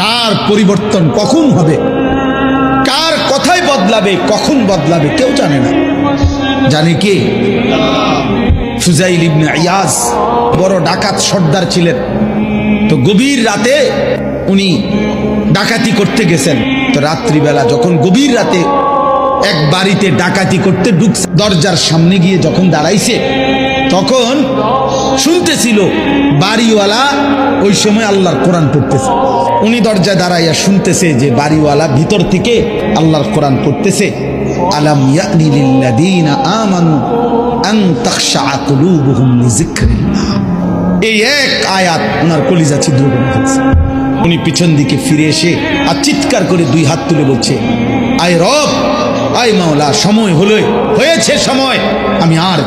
কার পরিবর্তন কখন হবে, কার কথাই বদলাবে, কখন বদলাবে কেউ জানে না। জানে কে? ফুজাইল ইবনে ইয়াজ বড় ডাকাত সর্দার ছিলেন। তো গভীর রাতে উনি ডাকাতি করতে গেছেন। তো রাত্রিবেলা যখন গভীর রাতে এক বাড়িতে ডাকাতি করতে ঢুকছে, দরজার সামনে গিয়ে যখন দাঁড়াইছে তখন শুনতেছিল বাড়িওয়ালা ওই সময় আল্লাহর কোরআন পড়তেছে। উনি দরজায় দাঁড়াইয়া শুনতেছে যে বাড়িওয়ালা ভিতর থেকে আল্লাহর কোরআন পড়তেছে, আলাম ইয়ানি লিল্লাযীনা আমানু আন তাখশা কুলুবুহুম লিযিকরিল্লাহ। এই এক আয়াত ওনার কলিজা ছিদ্র করে ফেলছে। উনি পিছন দিকে ফিরে এসে আর চিৎকার করে দুই হাত তুলে বলছে, আয় রব, আয় মাওলা, সময় হয়েছে সময়, আমি আর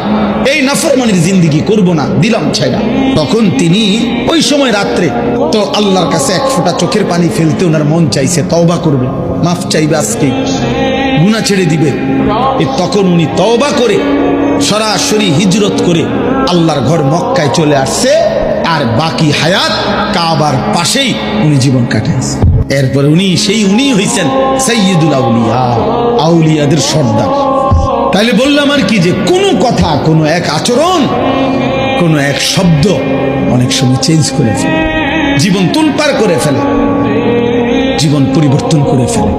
এই নাফরমানির জিন্দেগি করব না, দিলাম ছাইরা। তখন তিনি ওই সময় রাত্রে তো আল্লাহর কাছে এক ফোঁটা চোখের পানি ফেলতে ওনার মন চাইছে, তওবা করবে, মাফ চাইবে, আজকে গুনাহ ছেড়ে দিবে। তখন উনি তওবা করে সরাসরি হিজরত করে আল্লাহর ঘর মক্কায় চলে আসছে, আর বাকি হায়াত কাবার পাশেই উনি জীবন কাটাইছে। এরপরে উনি হইছেন সাইয়্যিদুল আউলিয়া, আউলিয়াদের সর্দার। তাইলে বললাম আর কি, যে কোনো কথা, কোনো এক আচরণ, কোনো এক শব্দ অনেক সময় চেঞ্জ করে ফেলে, জীবন তুলপার করে ফেলে, জীবন পরিবর্তন করে ফেলে।